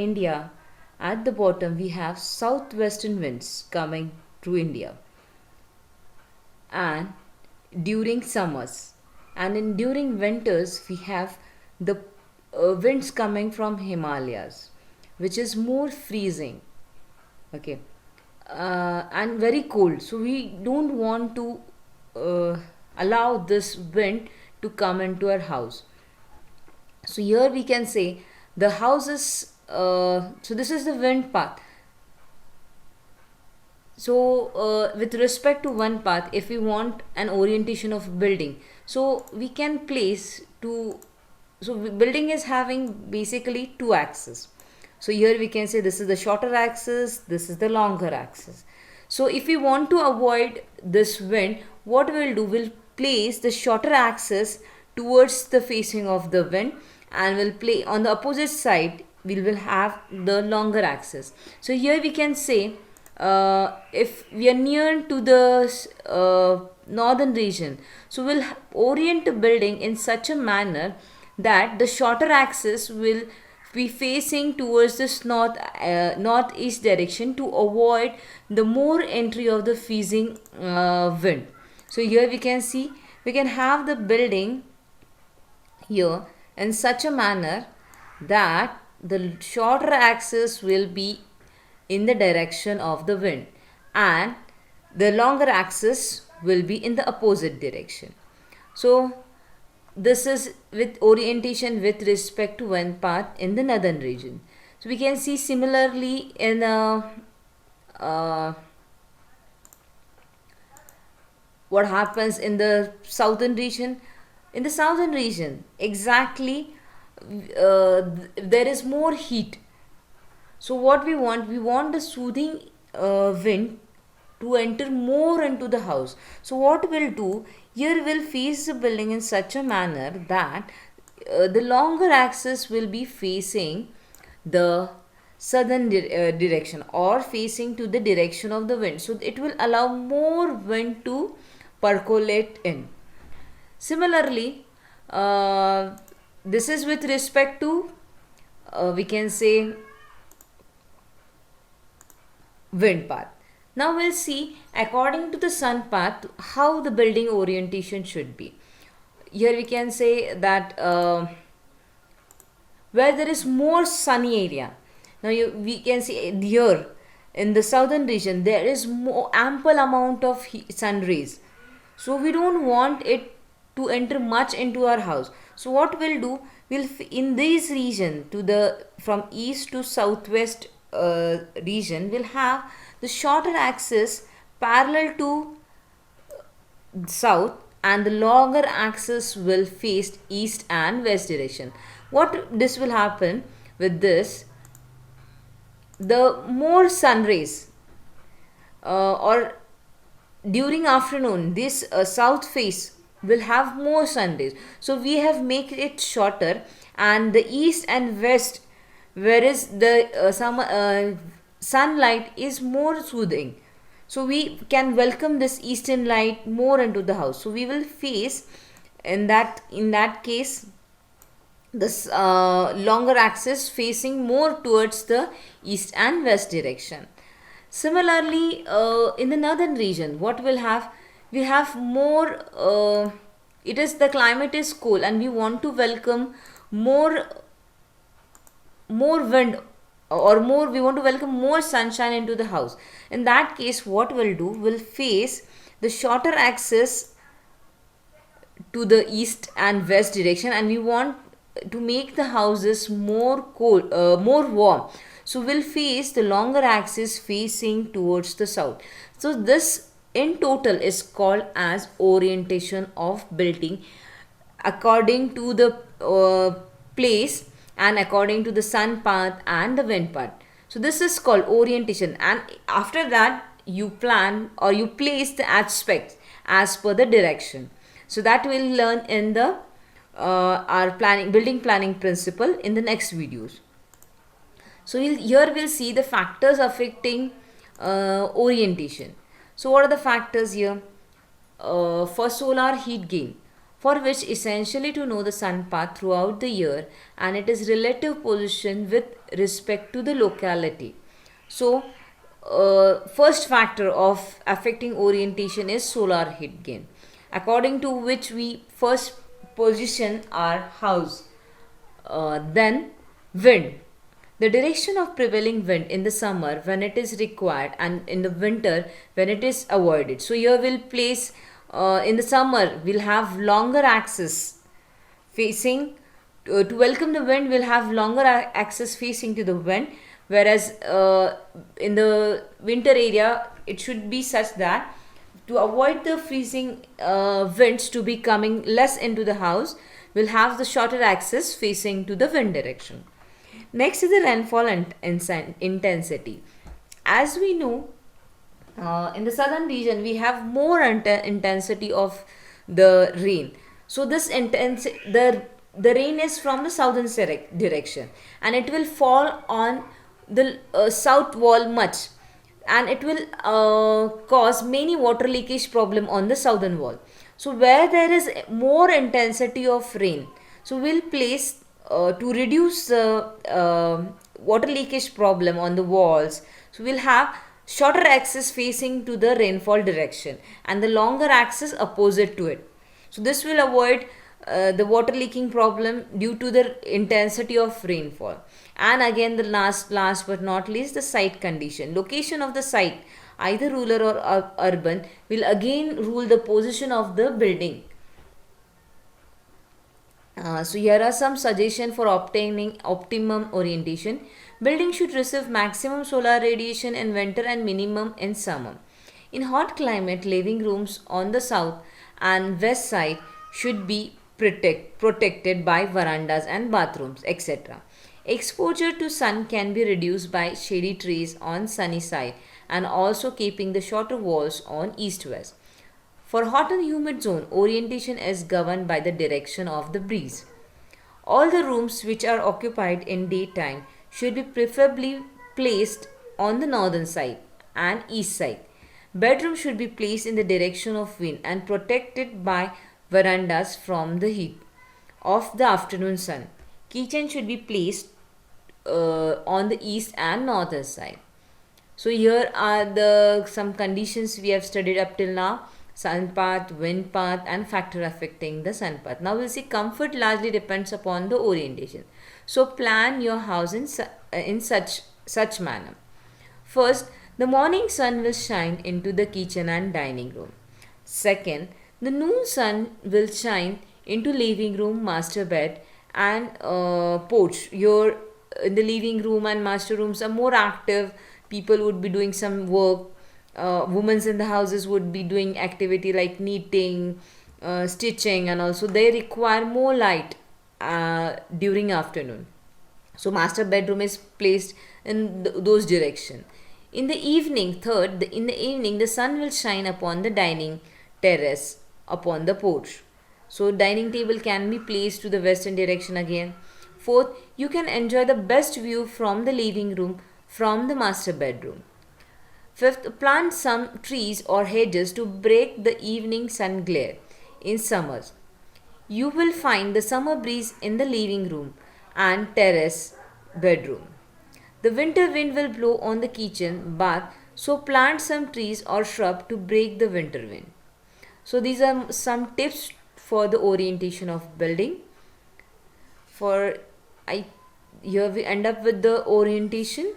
India, at the bottom we have southwestern winds coming through India, and during summers, and in during winters we have the winds coming from Himalayas, which is more freezing. Okay, and very cold. So we don't want to allow this wind to come into our house. So here we can say the house is so this is the wind path. So with respect to one path, if we want an orientation of building, so we can place to, so building is having basically two axes. So here we can say this is the shorter axis, this is the longer axis. So if we want to avoid this wind, what we'll do, we'll place the shorter axis towards the facing of the wind, and we'll play on the opposite side, we will have the longer axis. So here we can say if we are near to the northern region, so we'll orient the building in such a manner that the shorter axis will be facing towards this northeast direction to avoid the more entry of the freezing wind. So here we can see, we can have the building here in such a manner that the shorter axis will be in the direction of the wind, and the longer axis will be in the opposite direction. So this is with orientation with respect to wind path in the northern region. So we can see similarly in uh, what happens in the southern region. In the southern region, exactly, there is more heat. So what we want the soothing wind to enter more into the house. So what we'll do, here we'll face the building in such a manner that the longer axis will be facing the southern direction, or facing to the direction of the wind. So it will allow more wind to percolate in. Similarly, this is with respect to we can say wind path. Now we'll see according to the sun path how the building orientation should be. Here we can say that where there is more sunny area. Now we can see here in the southern region there is more ample amount of sun rays. So we don't want it to enter much into our house. So what we'll do, we'll in this region to the from east to southwest region, we'll have the shorter axis parallel to south, and the longer axis will face east and west direction. What this will happen with this, the more sun rays or during afternoon, this south face will have more sun rays. So we have make it shorter, and the east and west, whereas the sunlight is more soothing. So we can welcome this eastern light more into the house. So we will face in that case this longer axis facing more towards the east and west direction. Similarly, in the northern region, what we'll have, we have more it is the climate is cool, and we want to welcome more wind, or more, we want to welcome more sunshine into the house. In that case, what we'll do, we'll face the shorter axis to the east and west direction, and we want to make the houses more cold, more warm. So we'll face the longer axis facing towards the south. So this in total is called as orientation of building according to the place, and according to the sun path and the wind path. So this is called orientation, and after that you plan or you place the aspects as per the direction. So that we'll learn in the our building planning principle in the next videos. So here we'll see the factors affecting orientation. So what are the factors here? For solar heat gain, for which essentially to know the sun path throughout the year and its relative position with respect to the locality. So, first factor of affecting orientation is solar heat gain, according to which we first position our house. Then wind. The direction of prevailing wind in the summer when it is required and in the winter when it is avoided. So here we'll place in the summer we'll have longer axis facing to welcome the wind. We'll have longer axis facing to the wind, whereas in the winter area it should be such that to avoid the freezing winds to be coming less into the house, we'll have the shorter axis facing to the wind direction. Next is the rainfall and intensity. As we know, in the southern region we have more intensity of the rain. So this the rain is from the southern direction, and it will fall on the south wall much, and it will cause many water leakage problem on the southern wall. So where there is more intensity of rain, so we'll place to reduce the water leakage problem on the walls. So we'll have shorter axis facing to the rainfall direction and the longer axis opposite to it. So this will avoid the water leaking problem due to the intensity of rainfall. And again, the last but not least, the site condition. Location of the site, either rural or urban, will again rule the position of the building. So here are some suggestions for obtaining optimum orientation. Building should receive maximum solar radiation in winter and minimum in summer. In hot climate, living rooms on the south and west side should be protected by verandas and bathrooms, etc. Exposure to sun can be reduced by shady trees on sunny side and also keeping the shorter walls on east-west. For hot and humid zone, orientation is governed by the direction of the breeze. All the rooms which are occupied in daytime should be preferably placed on the northern side and east side. Bedrooms should be placed in the direction of wind and protected by verandas from the heat of the afternoon sun. Kitchen should be placed on the east and northern side. So here are the some conditions we have studied up till now: sun path, wind path, and factor affecting the sun path. Now we'll see comfort largely depends upon the orientation. So plan your house in such manner. First, the morning sun will shine into the kitchen and dining room. Second, the noon sun will shine into living room, master bed, and porch. Your in the living room and master rooms are more active. People would be doing some work. Women in the houses would be doing activity like knitting, stitching, and also they require more light during afternoon. So master bedroom is placed in those direction. In the evening, in the evening the sun will shine upon the dining terrace, upon the porch. So dining table can be placed to the western direction again. Fourth, you can enjoy the best view from the living room from the master bedroom. Fifth, plant some trees or hedges to break the evening sun glare in summers. You will find the summer breeze in the living room and terrace bedroom. The winter wind will blow on the kitchen bath, so plant some trees or shrub to break the winter wind. So these are some tips for the orientation of building. For here we end up with the orientation.